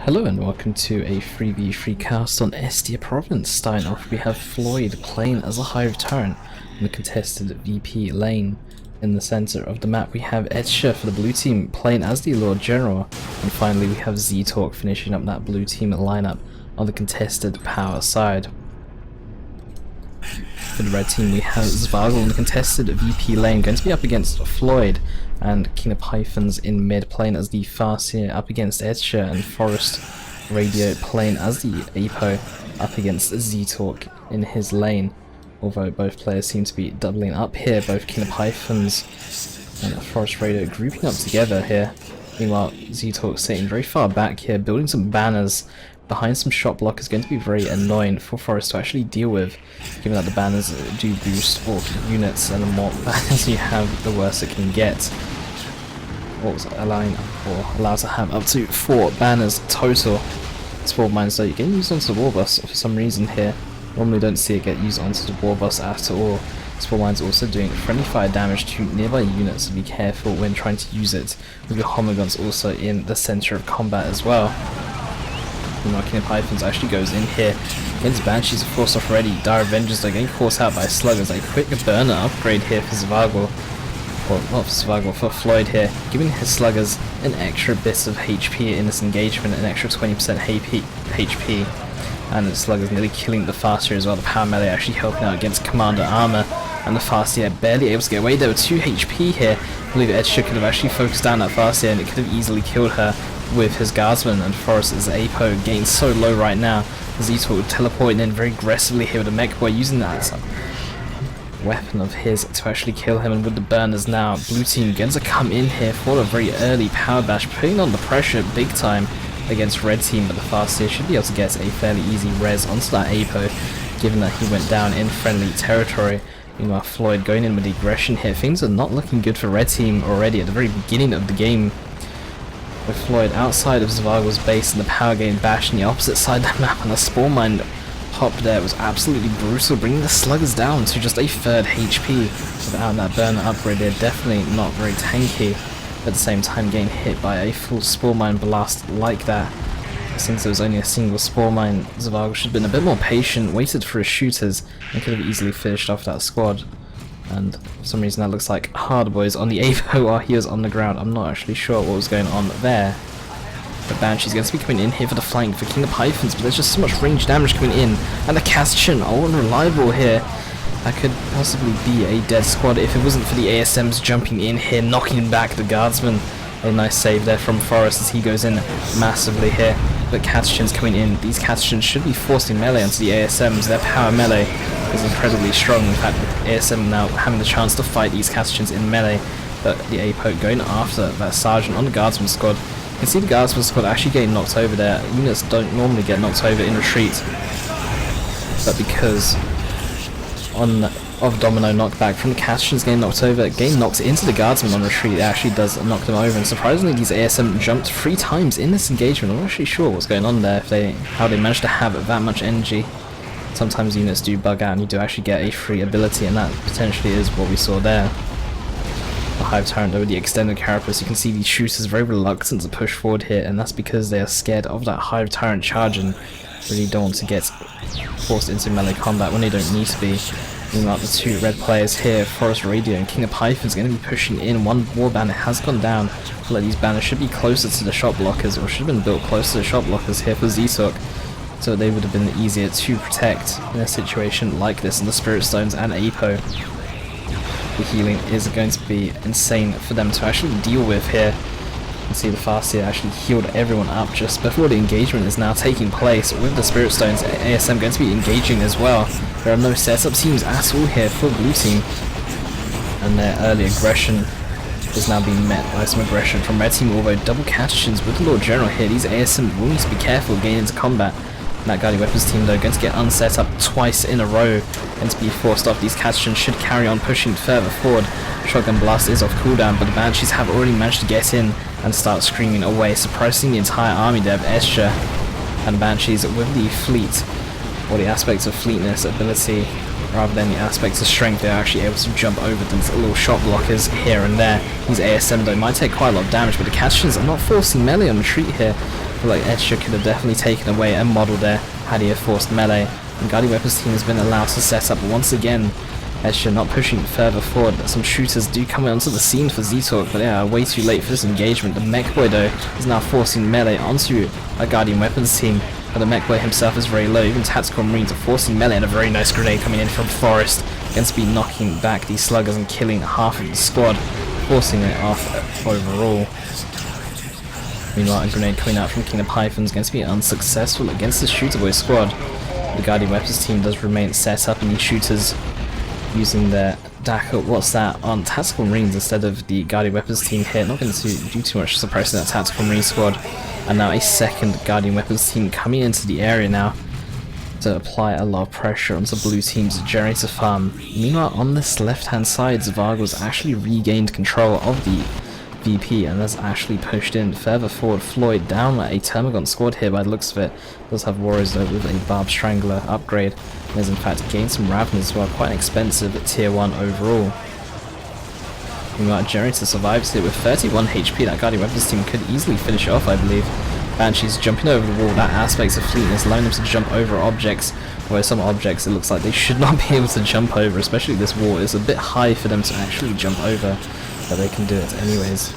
Hello and welcome to a 3v3 cast on Edtjuh province. Starting off we have Floid playing as a Hive Tyrant in the contested VP lane. In the center of the map we have Edtjuh for the blue team playing as the Lord General, and finally we have zeetorq finishing up that blue team lineup on the contested power side. For the red team we have Zevargel in the contested VP lane, going to be up against Floid, and King of Pythons in mid playing as the Farseer up against Edtjuh, and Forestradio playing as the Apo up against zeetorq in his lane. Although both players seem to be doubling up here, both King of Pythons and Forestradio grouping up together here. Meanwhile zeetorq sitting very far back here, building some banners behind some shot block is going to be very annoying for Forest to actually deal with, given that the banners do boost Orc units, and the more banners you have, the worse it can get. Orcs allowed to have up to 4 banners total. Spore mines though, you're getting used onto the Warboss for some reason here. Normally don't see it get used onto the Warboss at all. Spore mines also doing friendly fire damage to nearby units, so be careful when trying to use it, with your homogons also in the center of combat as well. King of Pythons actually goes in here against Banshees, of course already. Dire Avengers are getting caught out by Sluggers. A quick burner upgrade here for Zevargel, or not for Zevargel, for Floid here, giving his Sluggers an extra bit of HP in this engagement, an extra 20% HP, and the Sluggers nearly killing the Farseer as well. The power melee actually helping out against Commander Armor, and the Farseer barely able to get away. There were 2 HP here. I believe Edtjuh could have actually focused down that Farseer and it could have easily killed her with his guardsman, and Forest's Apo getting so low right now. zeetorq teleporting in very aggressively here with the Mekboy, using that weapon of his to actually kill him, and with the burners now, blue team going to come in here for a very early power bash, putting on the pressure big time against red team, but the Farseer should be able to get a fairly easy res onto that Apo, given that he went down in friendly territory. Meanwhile Floid going in with the aggression here. Things are not looking good for red team already at the very beginning of the game, with Floid outside of Zevargel's base and the power gain bash on the opposite side of the map, and the spawn mine pop there was absolutely brutal, bringing the Sluggers down to just a third HP. Without that burner upgrade, they're definitely not very tanky. At the same time, getting hit by a full spawn mine blast like that, since there was only a single spawn mine, Zevargel should have been a bit more patient, waited for his shooters, and could have easily finished off that squad. And for some reason that looks like Hardboy's on the Apo while he was on the ground. I'm not actually sure what was going on there. But Banshee's going to be coming in here for the flank for King of Pythons, but there's just so much range damage coming in. And the Castion, unreliable here. That could possibly be a dead squad if it wasn't for the ASMs jumping in here, knocking back the guardsman. A nice save there from Forest as he goes in massively here. But Castion's coming in. These Castions should be forcing melee onto the ASMs. Their power melee is incredibly strong. In fact, with ASM now having the chance to fight these Castions in melee, but the Apo going after that Sergeant on the Guardsman squad. You can see the Guardsman squad actually getting knocked over there. Units don't normally get knocked over in retreat, but because of domino knockback from the Castions getting knocked over, getting knocked into the Guardsman on retreat, it actually does knock them over. And surprisingly, these ASM jumped 3 times in this engagement. I'm not actually sure what's going on there, how they managed to have that much energy. Sometimes units do bug out and you do actually get a free ability, and that potentially is what we saw there. The Hive Tyrant over the extended carapace, you can see these shooters very reluctant to push forward here, and that's because they are scared of that Hive Tyrant charging. Really don't want to get forced into melee combat when they don't need to be. Meanwhile, the 2 red players here, Forestradio and King of Pythons, going to be pushing in. 1 war banner has gone down. But these banners should be closer to the shot blockers, or should have been built closer to the shot blockers here for zeetorq, so they would have been easier to protect in a situation like this. And the Spirit Stones and Apo, the healing is going to be insane for them to actually deal with here. You can see the Farseer actually healed everyone up just before the engagement is now taking place, with the Spirit Stones. ASM going to be engaging as well. There are no setup teams at all here for blue team, and their early aggression is now being met by some aggression from red team, although double Castions with the Lord General here. These ASM will need to be careful getting into combat. That Guardian Weapons team though going to get unset up twice in a row and to be forced off. These Castions should carry on pushing further forward. Shotgun Blast is off cooldown, but the Banshees have already managed to get in and start screaming away, suppressing the entire army there of Edtjuh. And Banshees with the fleet, or the aspects of fleetness ability rather than the aspects of strength, they're actually able to jump over these little shot blockers here and there. These ASM though might take quite a lot of damage, but the Castions are not forcing melee on retreat here. feel like Edtjuh could have definitely taken away a model there had he have forced melee. And Guardian Weapons team has been allowed to set up once again. Edtjuh not pushing further forward. Some shooters do come onto the scene for zeetorq, but they are way too late for this engagement. The Mekboy though is now forcing melee onto a Guardian Weapons team, but the Mekboy himself is very low. Even Tactical Marines are forcing melee, and a very nice grenade coming in from Forest, going to be knocking back these sluggers and killing half of the squad, forcing it off overall. Meanwhile, a grenade coming out from King of Pythons going to be unsuccessful against the Shooter Boy squad. The Guardian Weapons team does remain set up, and these shooters using their on Tactical Marines instead of the Guardian Weapons team here. Not going to do too much suppressing that Tactical Marine squad. And now a second Guardian Weapons team coming into the area now to apply a lot of pressure onto blue team's generator farm. Meanwhile, on this left hand side, Zevargel's actually regained control of the VP and has actually pushed in further forward. Floid down a Termagant squad here by the looks of it. Does have Warriors though with a Barb Strangler upgrade. And has in fact gained some Raveners as well, quite expensive at tier 1 overall. Meanwhile, Generator survives here with 31 HP. That Guardian Weapons team could easily finish it off, I believe. Banshees jumping over the wall. That aspects of fleetness allowing them to jump over objects, where some objects it looks like they should not be able to jump over, especially this wall is a bit high for them to actually jump over, but they can do it anyways.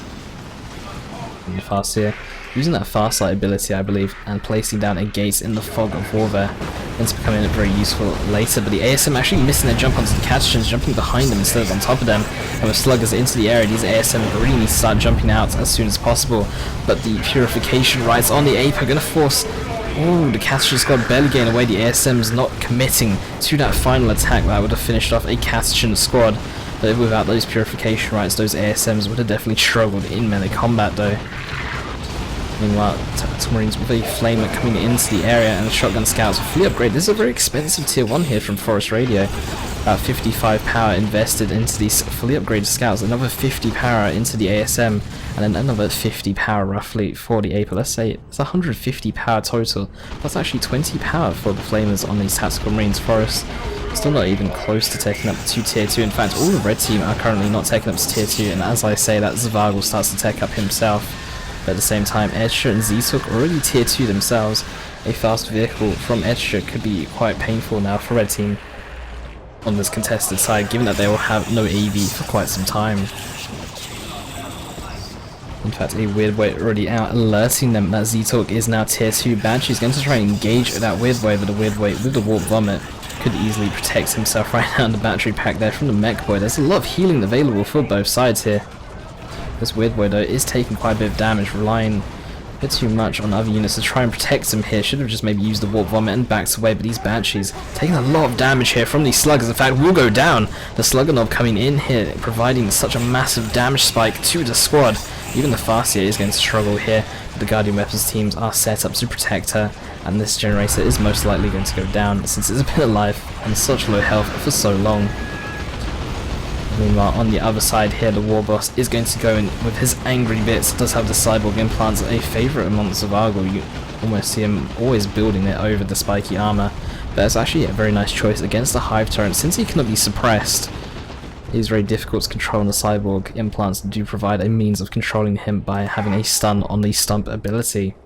And the Farseer using that Farsight ability, I believe, and placing down a gate in the fog of war there. It's becoming very useful later, but the ASM actually missing their jump onto the Catchins, jumping behind them instead of on top of them. And with sluggers into the area, these ASM really need to start jumping out as soon as possible. But the Purification Rites on the Ape are going to force... Oh, the Catchin squad barely getting away. The ASM's not committing to that final attack that would have finished off a Catchin squad. But without those Purification Rites, those ASMs would have definitely struggled in melee combat though. Meanwhile, Tactical Marines with a Flamer coming into the area, and the Shotgun Scouts fully upgrade. This is a very expensive tier 1 here from Forestradio. About 55 power invested into these fully upgraded Scouts, another 50 power into the ASM, and then another 50 power roughly for the AP. Let's say it's 150 power total. That's actually 20 power for the Flamers on these Tactical Marines. Forest still not even close to taking up to tier 2. In fact, all the red team are currently not taking up to tier 2, and as I say that, Zevargel starts to take up himself. But at the same time, Edtjuh and zeetorq already tier 2 themselves. A fast vehicle from Edtjuh could be quite painful now for red team on this contested side, given that they will have no AV for quite some time. In fact, a Weird Boy already out, alerting them that zeetorq is now tier 2. Banshee's going to try and engage that Weird Boy, but the Weird Boy with the Warp Vomit could easily protect himself right now in the battery pack there from the Mekboy. There's a lot of healing available for both sides here. This Weird Boy though is taking quite a bit of damage, relying a bit too much on other units to try and protect him here. Should have just maybe used the Warp Vomit and backed away, but these Banshees taking a lot of damage here from these Sluggers. In fact, will go down. The Slugger Knob coming in here, providing such a massive damage spike to the squad. Even the Farseer is going to struggle here. The Guardian Weapons teams are set up to protect her, and this Generator is most likely going to go down since it's been alive and such low health for so long. Meanwhile, on the other side here, the Warboss is going to go in with his Angry Bits. Does have the Cyborg Implants, a favourite among Zevargel. You almost see him always building it over the spiky armour. But it's actually a very nice choice against the Hive Tyrant. Since he cannot be suppressed, it is very difficult to control, and the Cyborg Implants do provide a means of controlling him by having a stun on the Stump ability.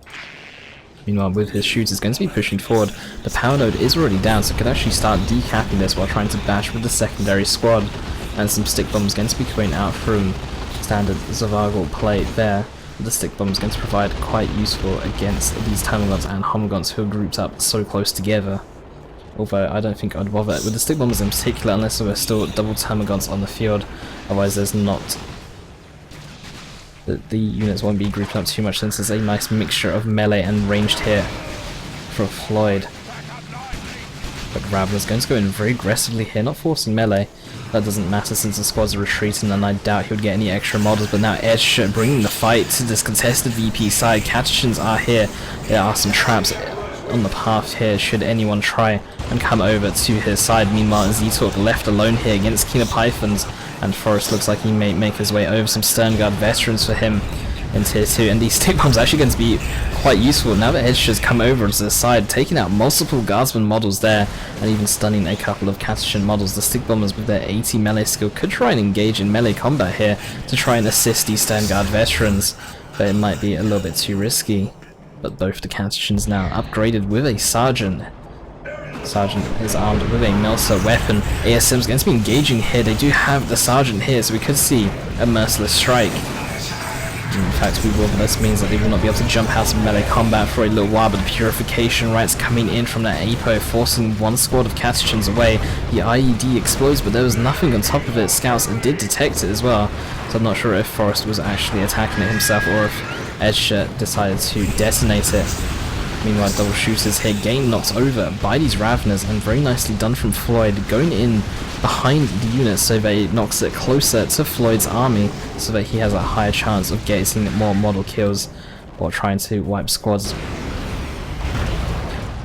Meanwhile, with his shooters going to be pushing forward, the power node is already down, so could actually start decapping this while trying to bash with the secondary squad. And some stick bombs going to be going out from standard Zevargel play there. The stick bombs going to provide quite useful against these Termagants and Homagants who are grouped up so close together. Although I don't think I'd bother with the stick bombs in particular unless there were still double Termagants on the field. Otherwise there's not. The units won't be grouped up too much since there's a nice mixture of melee and ranged here for Floid. But Ravener's going to go in very aggressively here, not forcing melee. That doesn't matter since the squads are retreating, and I doubt he would get any extra models. But now Edtjuh bringing the fight to this contested VP side. Catchins are here. There are some traps on the path here should anyone try and come over to his side. Meanwhile, zeetorq left alone here against King of Pythons, and Forest looks like he may make his way over. Some Sternguard veterans for him in tier 2, and these stick bombs are actually going to be quite useful now that Edtjuh's come over to the side, taking out multiple guardsman models there and even stunning a couple of Catachin models. The stick bombers with their 80 melee skill could try and engage in melee combat here to try and assist these Sternguard veterans, but it might be a little bit too risky. but both the Catechins now upgraded with a Sergeant. Sergeant is armed with a Melsa weapon. ASM's going to be engaging here. They do have the Sergeant here, so we could see a merciless strike. In fact, we will, but this means that they will not be able to jump out of melee combat for a little while, but the Purification Rites coming in from that Apo, forcing one squad of Catechins away. The IED explodes, but there was nothing on top of it. Scouts did detect it as well, so I'm not sure if Forrest was actually attacking it himself or if Edtjuh decided to detonate it. Meanwhile, double shooters here getting knocked over by these Raveners, and very nicely done from Floid, going in behind the unit so that it knocks it closer to Floyd's army, so that he has a higher chance of getting more model kills while trying to wipe squads.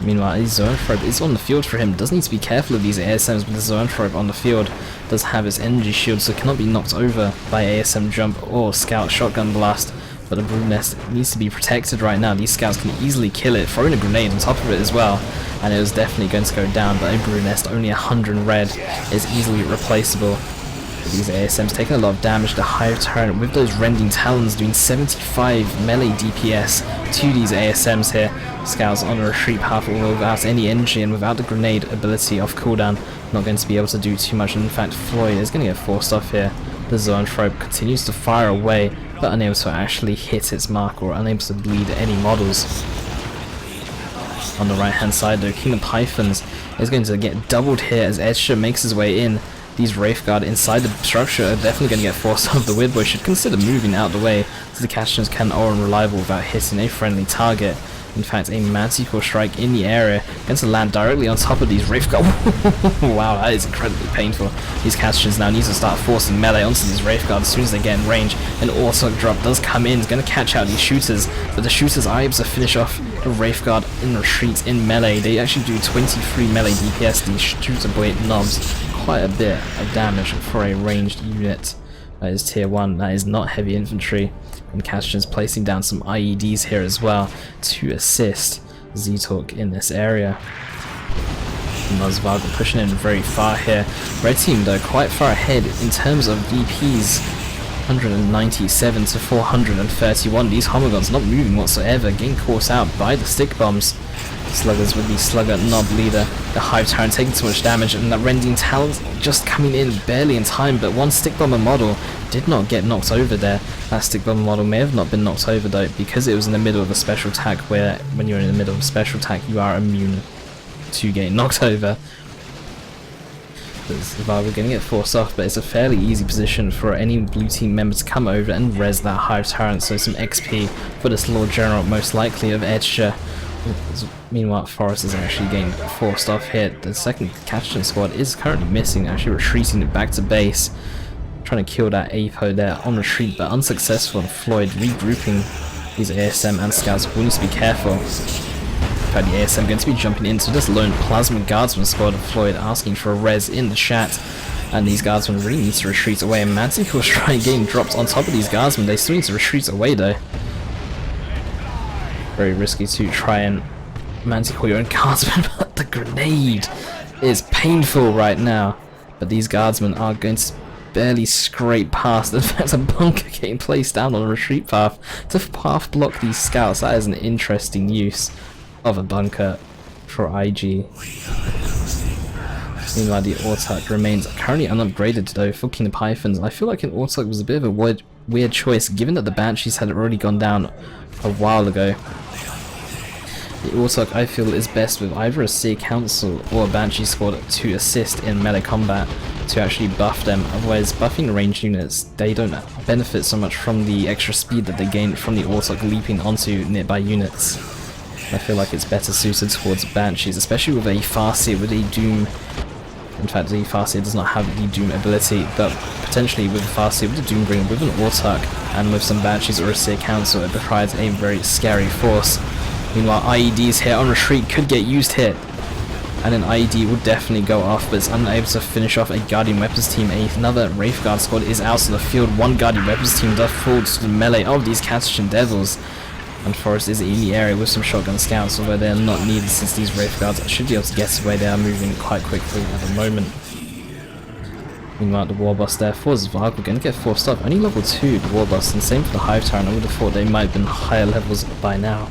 Meanwhile, a Zoanthrope is on the field for him. Does need to be careful of these ASMs, but the Zoanthrope on the field does have its energy shield, so cannot be knocked over by ASM jump or scout shotgun blast. But the brood nest needs to be protected right now. These scouts can easily kill it, throwing a grenade on top of it as well, and it was definitely going to go down, but a brood nest only 100 red is easily replaceable. But these ASMs taking a lot of damage. The Hive Tyrant with those rending talons doing 75 melee DPS to these ASMs here. Scouts on a retreat path without any energy and without the grenade ability off cooldown, not going to be able to do too much. And in fact, Floyd is going to get forced off here. The Zoanthrope continues to fire away, but unable to actually hit its mark or unable to bleed any models. On the right hand side though, King of Pythons is going to get doubled here as Edtjuh makes his way in. These Wraithguard inside the structure are definitely going to get forced off. The Weirdboy should consider moving out of the way so the Catechins can are unreliable without hitting a friendly target. In fact, a Manticore strike in the area going to land directly on top of these Wraithguard. Wow, that is incredibly painful. These Catechins now need to start forcing melee onto these Wraithguard as soon as they get in range. An Auto drop does come in, it's going to catch out these shooters, but the shooters are able to finish off the Wraithguard in retreat in melee. They actually do 23 melee DPS, these shooter blade knobs. Quite a bit of damage for a ranged unit. That is tier 1, that is not heavy infantry. And Catechins placing down some IEDs here as well to assist zeetorq in this area. Zevargel pushing in very far here. Red team though quite far ahead in terms of DPs. 197 to 431. These Homogons not moving whatsoever, getting caught out by the stick bombs. Sluggers with the Slugger Knob leader. The Hive Tyrant taking too much damage, and that Rending Talons just coming in barely in time, but one Stick Bomber model did not get knocked over there. That Stick Bomber model may have not been knocked over though, because it was in the middle of a special attack, where when you're in the middle of a special attack you are immune to getting knocked over. Zevargel getting it forced off, but it's a fairly easy position for any blue team member to come over and res that Hive Tyrant, so some XP for this Lord General, most likely of Edtjuh. Meanwhile, Forrest is actually getting forced off here. The second Catechin squad is currently missing, actually retreating back to base, trying to kill that Apo there on retreat, but unsuccessful. And Floyd regrouping these ASM and scouts. We need to be careful. In fact, the ASM going to be jumping into this lone Plasma Guardsman squad of Floyd, asking for a res in the chat. And these Guardsmen really need to retreat away. And Manticore Strike getting dropped on top of these Guardsmen. They still need to retreat away though. Very risky to try and Manticore your own Guardsmen, but the grenade is painful right now. But these Guardsmen are going to barely scrape past. In fact, a bunker getting placed down on a retreat path to path block these scouts. That is an interesting use of a bunker for IG. Meanwhile, the Orks remains currently unupgraded though for King of Pythons. I feel like an Orks was a bit of a weird choice, given that the Banshees had already gone down a while ago. The Orks I feel is best with either a Seer Council or a Banshee squad to assist in melee combat to actually buff them. Otherwise, buffing ranged units, they don't benefit so much from the extra speed that they gain from the Orks leaping onto nearby units. I feel like it's better suited towards Banshees, especially with a Farseer with a Doom. In fact, the Farseer does not have the Doom ability, but potentially with a Farseer with a Doombringer, with an Orks, and with some Banshees or a Seer Council, it provides a very scary force. Meanwhile, IEDs here on retreat could get used here, and an IED will definitely go off, but it's unable to finish off a Guardian Weapons team. Another Wraithguard squad is out of the field. One Guardian Weapons team does fall to the melee of these Catechin Devils. And Forrest is in the area with some shotgun scouts, although they are not needed since these Wraithguards should be able to get away. They are moving quite quickly at the moment. Meanwhile, the Warboss there for Zevargel going to get forced off. Only level 2, the Warboss, and same for the Hive Tyrant. I would have thought they might have been higher levels by now.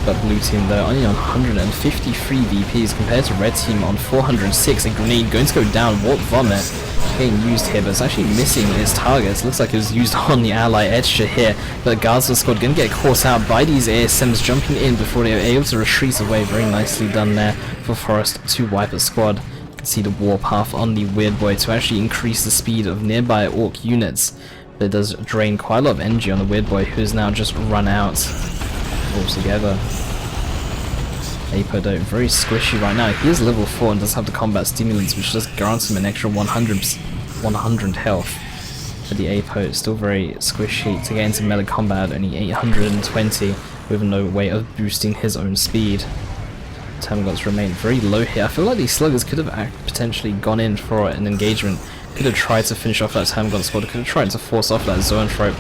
But blue team though only on 153 VPs compared to red team on 406. A grenade going to go down. Warp vomit getting used here, but it's actually missing its targets. Looks like it was used on the ally Edtjuh here, but the guards of the squad going to get caught out by these ASMs jumping in before they were able to retreat away. Very nicely done there for Forest to wipe a squad. You can see the warpath on the Weirdboy to actually increase the speed of nearby Orc units, but it does drain quite a lot of energy on the Weirdboy, who is now just run out altogether. Apo though very squishy right now. He is level 4 and does have the combat stimulants, which does grant him an extra 100 health. But the Apo is still very squishy to get into melee combat at only 820 with no way of boosting his own speed. Termagants remain very low here. I feel like these sluggers could have potentially gone in for an engagement. Could have tried to finish off that Termagant squad. Could have tried to force off that Zoanthrope.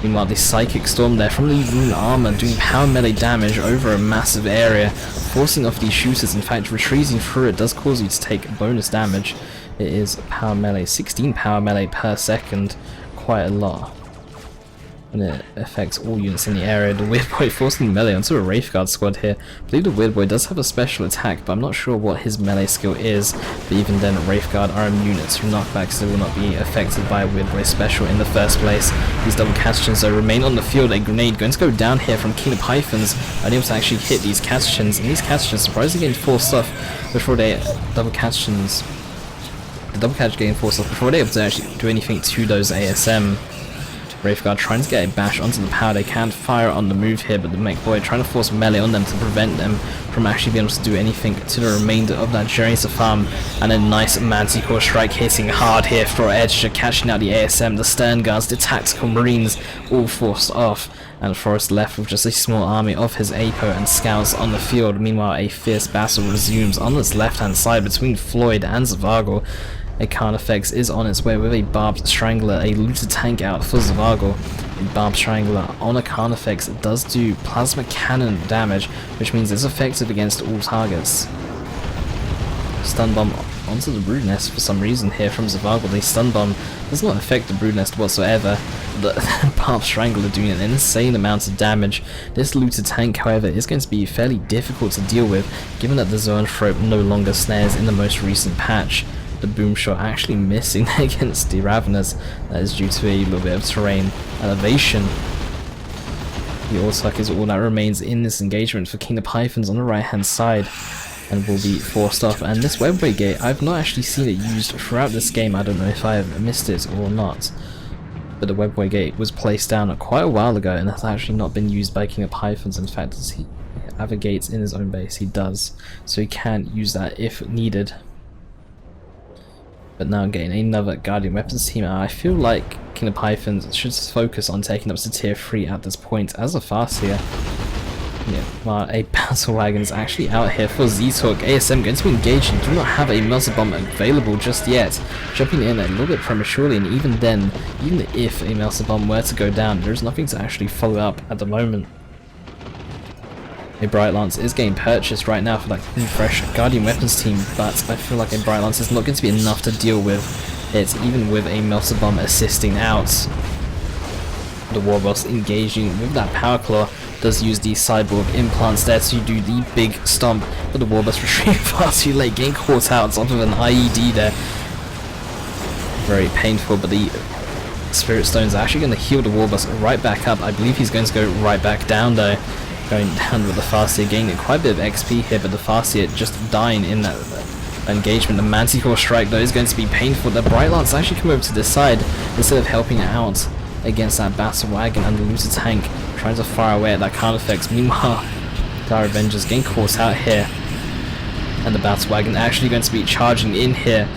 Meanwhile, the Psychic Storm there from the Rune Armor doing power melee damage over a massive area, forcing off these shooters. In fact, retreating through it does cause you to take bonus damage. It is power melee, 16 power melee per second, quite a lot. And it affects all units in the area. The Weirdboy forcing melee onto a Wraithguard squad here. I believe the Weirdboy does have a special attack, but I'm not sure what his melee skill is. But even then, Wraithguard are immune to knockbacks, so they will not be affected by a Weirdboy special in the first place. These double Catechins though remain on the field. A grenade going to go down here from King of Pythons, unable to actually hit these Catechins. And these Catechins surprisingly getting forced off before they double Catechins. The double Catech getting forced off before they're able to actually do anything to those ASM. Wraithguard trying to get a bash onto the power. They can fire on the move here, but the Mekboy trying to force melee on them to prevent them from actually being able to do anything to the remainder of that journey to farm. And a nice Manticore strike hitting hard here for Edtjuh, catching out the ASM, the Stern Guards, the Tactical Marines, all forced off. And Forrest left with just a small army of his Apo and scouts on the field. Meanwhile, a fierce battle resumes on this left-hand side between Floid and Zevargel. A Carnifex is on its way with a Barbed Strangler, a looted tank out for Zevargel. A Barbed Strangler on a Carnifex does do plasma cannon damage, which means it's effective against all targets. Stun Bomb onto the Brood Nest for some reason here from Zevargel. The Stun Bomb does not affect the Brood Nest whatsoever. The Barbed Strangler doing an insane amount of damage. This looted tank, however, is going to be fairly difficult to deal with, given that the Zoanthrope no longer snares in the most recent patch. The boom shot actually missing against the Ravenous. That is due to a little bit of terrain elevation. The Orks is all that remains in this engagement for King of Pythons on the right hand side, and will be forced off. And this Weirdboy gate, I've not actually seen it used throughout this game. I don't know if I have missed it or not, but the Weirdboy gate was placed down quite a while ago and has actually not been used by King of Pythons. In fact, does he have a gate in his own base? He does, so he can use that if needed. But now getting another Guardian Weapons team out. I feel like King of Pythons should focus on taking up to tier 3 at this point as a Farseer. Yeah, while a Battle Wagon is actually out here for zeetorq. ASM going to be engaged and do not have a Melter Bomb available just yet. Jumping in a little bit prematurely, and even then, even if a Melter Bomb were to go down, there's nothing to actually follow up at the moment. A Bright Lance is getting purchased right now for that fresh Guardian Weapons team, but I feel like a Bright Lance is not going to be enough to deal with it, even with a Melter Bomb assisting out. The Warboss engaging with that Power Claw does use the Cyborg implants there to do the big stomp, but the Warboss retreating far too late, getting caught out on top of an IED there. Very painful, but the Spirit Stones are actually going to heal the Warboss right back up. I believe he's going to go right back down though. Going down with the Farseer, gaining quite a bit of XP here, but the Farseer just dying in that engagement. The Manticore strike though is going to be painful. The Bright Lance actually come over to this side instead of helping out against that Battle Wagon, and the looted tank trying to fire away at that Carnifex. Meanwhile, Dire Avengers getting caught out here, and the Battle Wagon actually going to be charging in here.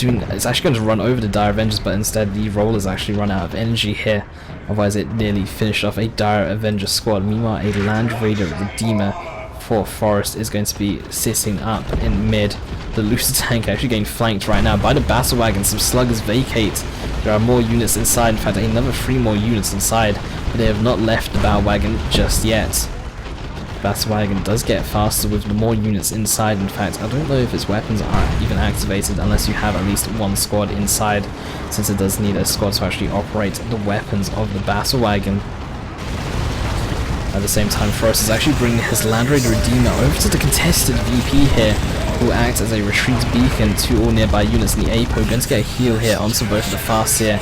It's actually going to run over the Dire Avengers, but instead the Rollers actually run out of energy here. Otherwise it nearly finished off a Dire Avenger squad. Meanwhile, a Land Raider Redeemer for Forest is going to be sitting up in mid. The looted tank actually getting flanked right now by the Battle Wagon. Some sluggers vacate. There are more units inside. In fact, another 3 more units inside, but they have not left the Battle Wagon just yet. Battle Wagon does get faster with the more units inside. In fact, I don't know if its weapons are even activated unless you have at least 1 squad inside, since it does need a squad to actually operate the weapons of the Battle Wagon. At the same time, Forest is actually bringing his Land Raider Redeemer over to the contested VP here, who will act as a retreat beacon to all nearby units in the Apo. Going to get a heal here onto both the Farseer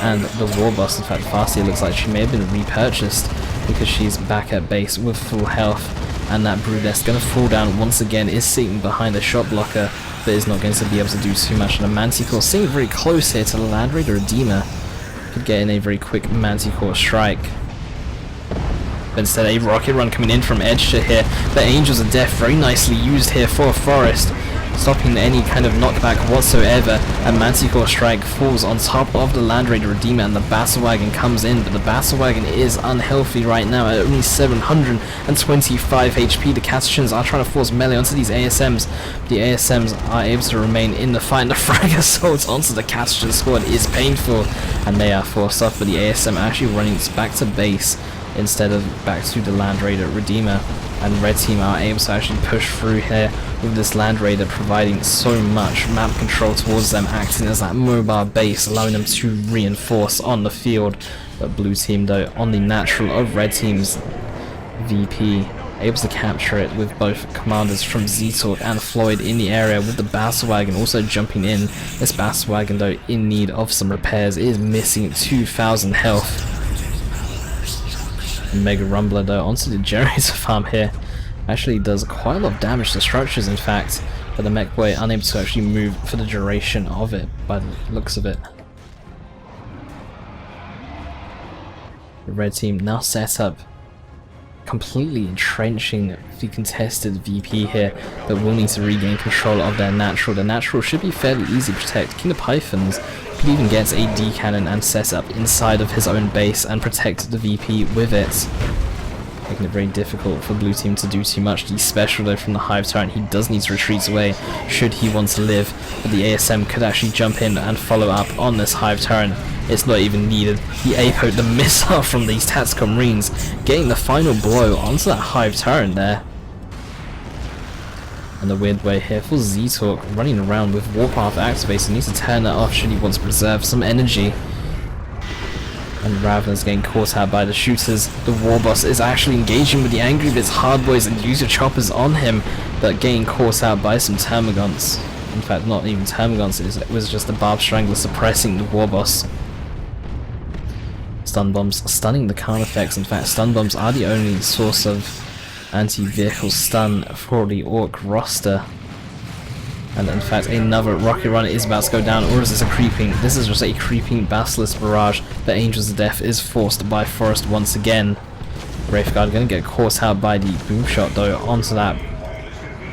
and the Warboss. In fact, Farseer looks like she may have been repurchased because she's back at base with full health. And that Broodess going to fall down once again, is sitting behind the shot blocker, but is not going to be able to do too much. And a Manticore sitting very close here to the Land Raider Redeemer. Could get in a very quick Manticore strike. But instead a rocket run coming in from Edtjuh here. The Angels of Death very nicely used here for Forest, stopping any kind of knockback whatsoever. A Manticore strike falls on top of the Land Raider Redeemer, and the Battle Wagon comes in, but the Battle Wagon is unhealthy right now at only 725 HP. The Catachans are trying to force melee onto these ASMs. The ASMs are able to remain in the fight, and the Frag Assault onto the Catachan squad is painful, and they are forced off, but the ASM actually running back to base instead of back to the Land Raider Redeemer. And Red Team are able to actually push through here with this Land Raider providing so much map control towards them, acting as that mobile base, allowing them to reinforce on the field. But Blue Team, though, on the natural of Red Team's VP, able to capture it with both commanders from zeetorq and Floid in the area, with the Battle Wagon also jumping in. This Battle Wagon, though, in need of some repairs, is missing 2,000 health. Mega Rumbler, though, onto the generator farm here, actually does quite a lot of damage to structures, in fact, but the Mekboy unable to actually move for the duration of it by the looks of it. The Red Team now set up, completely entrenching the contested VP here, but will need to regain control of their natural. The natural should be fairly easy to protect. King of Pythons could even get a D cannon and set up inside of his own base and protect the VP with it, making it very difficult for Blue Team to do too much. The special, though, from the Hive Tyrant, he does need to retreat away should he want to live, but the ASM could actually jump in and follow up on this Hive Tyrant. It's not even needed. He APO'd the missile from these Tactical Marines, getting the final blow onto that Hive Tyrant there. And the weird way here for zeetorq, running around with Warpath activated, needs to turn that off should he want to preserve some energy. And rather than getting caught out by the shooters, the Warboss is actually engaging with the Angry Bits Hardboys and user choppers on him, but getting caught out by some Termagants. In fact, not even Termagants, it was just the Barb Strangler suppressing the Warboss. Stun bombs stunning the counter effects. In fact, stun bombs are the only source of anti-vehicle stun for the Orc roster. And in fact, another rocket runner is about to go down, or is this a creeping? This is just a creeping Basilisk barrage. The Angels of Death is forced by Forest once again. Wraithguard going to get caught out by the boom shot, though, onto that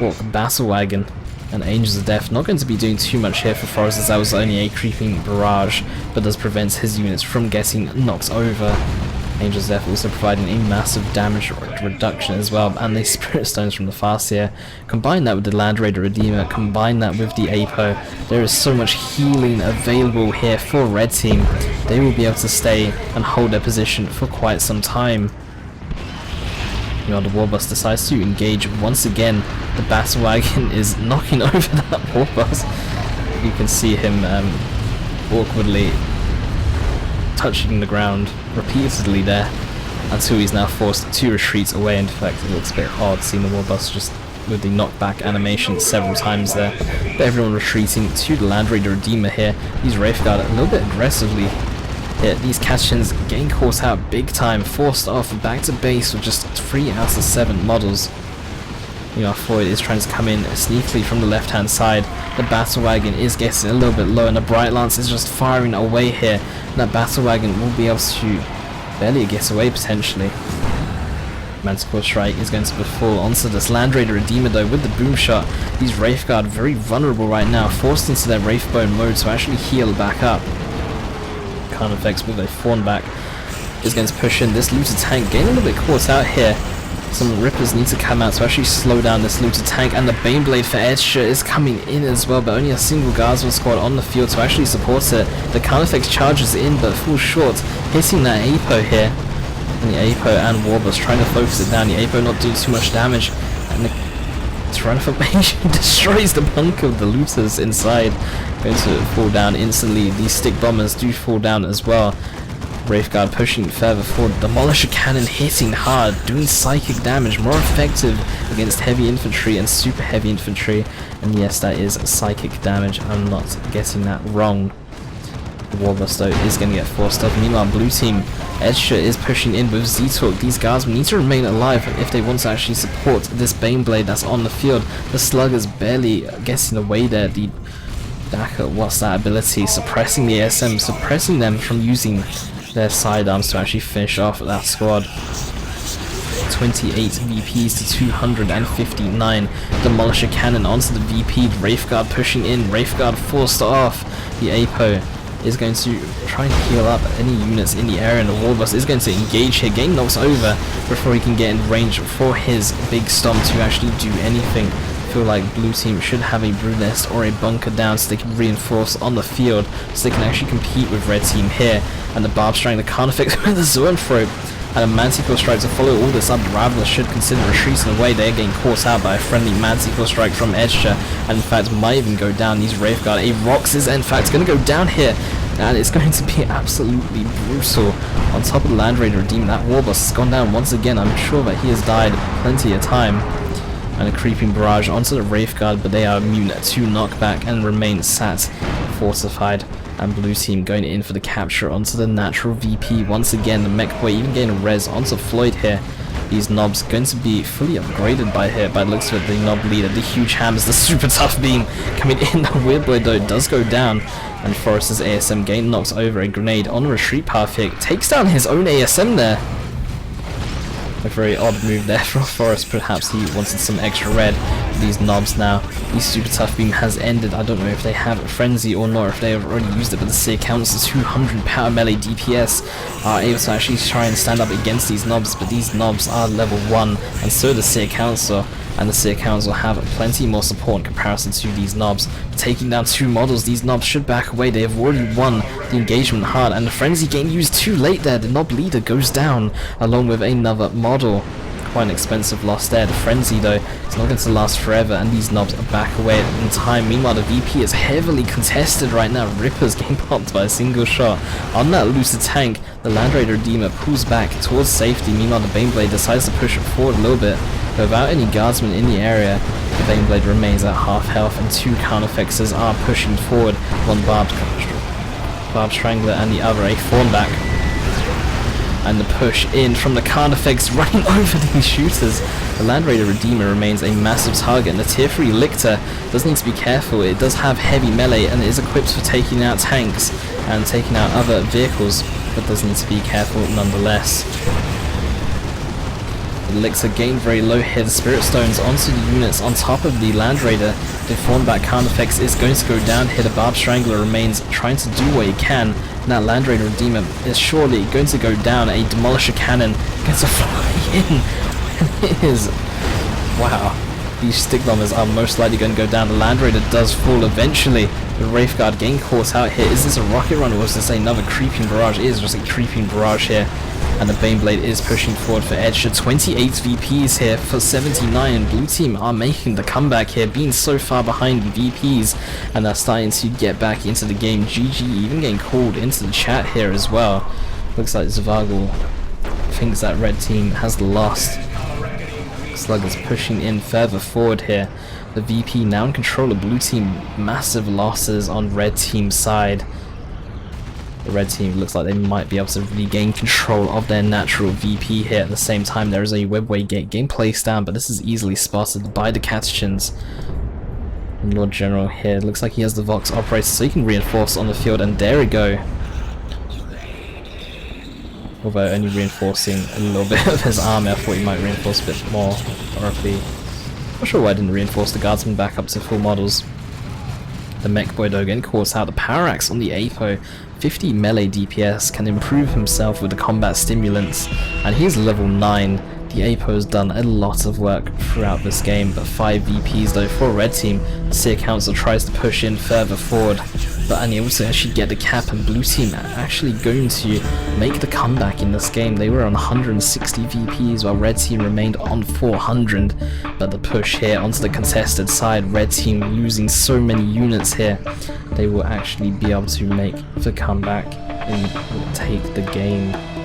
Orc Battle Wagon. And Angels of Death not going to be doing too much here for Forest, as that was only a creeping barrage, but does prevent his units from getting knocked over. Angels of Death also providing a massive damage reduction as well, and the Spirit Stones from the Farseer. Combine that with the Land Raider Redeemer, combine that with the Apo, there is so much healing available here for Red Team. They will be able to stay and hold their position for quite some time. You know, the Warboss decides to engage once again. The Battle Wagon is knocking over that Warboss. You can see him awkwardly touching the ground repeatedly there, until he's now forced to retreat away. In fact, it looks a bit odd seeing the Warboss just with the knockback animation several times there. But everyone retreating to the Land Raider Redeemer here. These Wraithguard a little bit aggressively. Yeah, these Catachans getting caught out big time, forced off back to base with just 3 out of 7 models. You know, Floyd is trying to come in sneakily from the left hand side. The Battle Wagon is getting a little bit low, and the Bright Lance is just firing away here. And that Battle Wagon will be able to barely get away potentially. Manticore Strike is going to befall onto this Land Raider Redeemer, though, with the boom shot. These Wraithguard very vulnerable right now, forced into their Wraithbone mode to actually heal back up. Counter effects with a Fawn back is going to push in this Looter tank, getting a little bit caught out here. Some Rippers need to come out to actually slow down this Looter tank, and the Baneblade for Edtjuh is coming in as well, but only a single Guardsman squad on the field to actually support it. The counter effects charges in, but falls short, hitting that Apo here. And the Apo and Warboss trying to focus it down. The Apo not doing too much damage, and the Tyranids formation destroys the bunker of the Looters inside. Going to fall down instantly. These Stick Bombers do fall down as well. Wraithguard pushing further forward. Demolisher Cannon hitting hard, doing psychic damage, more effective against heavy infantry and super heavy infantry. And yes, that is psychic damage. I'm not getting that wrong. The Warboss though is going to get forced up. Meanwhile, blue team, Edtjuh is pushing in with zeetorq. These guards need to remain alive if they want to actually support this Baneblade that's on the field. The Slugger's barely getting away there. The Daka, what's that ability? Suppressing the ASM, suppressing them from using their sidearms to actually finish off that squad. 28 VPs to 259. Demolisher Cannon onto the VP. Wraithguard pushing in. Wraithguard forced off. The Apo is going to try and heal up any units in the area, and the Warboss is going to engage here, getting knocks over before he can get in range for his big stomp to actually do anything. I feel like blue team should have a brood nest or a bunker down so they can reinforce on the field so they can actually compete with red team here. And the Barb Strangler can't affect with the Zoanthrope and a Manticore Strike to follow all this up. The Raveler should consider retreating away. They're getting caught out by a friendly Manticore Strike from Edtjuh, and in fact might even go down. These Wraithguard, a Rox is in fact going to go down here, and it's going to be absolutely brutal. On top of the Land Raider Demon, that Warboss has gone down once again. I'm sure that he has died plenty of time. And a creeping barrage onto the Wraithguard, but they are immune to knockback and remain sat fortified. And blue team going in for the capture onto the natural VP once again. The Mekboy even getting a res onto Floid here. These knobs going to be fully upgraded by here. By the looks of it, the knob leader, the huge hammers, the super tough beam coming in. The Weird Boy though does go down, and Forrester's ASM gain knocks over a grenade on a retreat path here. Takes down his own ASM there. A very odd move there from Forrest. Perhaps he wanted some extra red. These knobs now. The super tough beam has ended. I don't know if they have a frenzy or not, if they have already used it, but the Seer Council 200 power melee DPS are able to actually try and stand up against these knobs, but these knobs are level 1, and so the Seer Council. And the Seer Council have plenty more support in comparison to these knobs. Taking down 2 models, these knobs should back away. They have already won the engagement hard, and the frenzy getting used too late there. The knob leader goes down along with another model. Quite an expensive loss there. The frenzy though is not going to last forever, and these knobs are back away in time. Meanwhile, the VP is heavily contested right now. Ripper's getting popped by a single shot on that looted tank. The Land Raider Redeemer pulls back towards safety. Meanwhile, the Baneblade decides to push it forward a little bit. But without any guardsmen in the area, the Baneblade remains at half health, and 2 counterfexes are pushing forward. One Barb Strangler and the other a Thornback. And the push in from the Carnifex running over these shooters. The Land Raider Redeemer remains a massive target, and the tier 3 Lictor does need to be careful. It does have heavy melee and is equipped for taking out tanks and taking out other vehicles, but does need to be careful nonetheless. The Lictor gained very low here. The Spirit Stones onto the units on top of the Land Raider. The Thornback Carnifex is going to go down here. The Barb Strangler remains trying to do what he can. And that Land Raider Redeemer is surely going to go down. A Demolisher Cannon gets a fly in. It is... wow. These stick bombers are most likely going to go down. The Land Raider does fall eventually. The Wraithguard getting caught out here. Is this a rocket run, or is this another creeping barrage? It is just a creeping barrage here. And the Baneblade is pushing forward for Edtjuh. 28 VPs here for 79, and blue team are making the comeback here, being so far behind the VPs, and they're starting to get back into the game. GG even getting called into the chat here as well. Looks like Zevargel thinks that red team has lost. Slugger's pushing in further forward here. The VP now in control of blue team. Massive losses on red team's side. The red team looks like they might be able to regain control of their natural VP here. At the same time, there is a webway gate game placed down, but this is easily spotted by the Catechins. And Lord General here looks like he has the Vox operator, so he can reinforce on the field, and there we go. Although only reinforcing a little bit of his army, I thought he might reinforce a bit more thoroughly. Not sure why I didn't reinforce the guardsmen back up to full models. The Mekboy though getting caught out. The Power Axe on the Apo, 50 melee DPS, can improve himself with the combat stimulants, and he's level 9. The Apo has done a lot of work throughout this game, but 5 VPs though for red team. The Seer Council tries to push in further forward, but unable to actually get the cap, and blue team are actually going to make the comeback in this game. They were on 160 VPs while red team remained on 400, but the push here onto the contested side, red team losing so many units here, they will actually be able to make the comeback will take the game.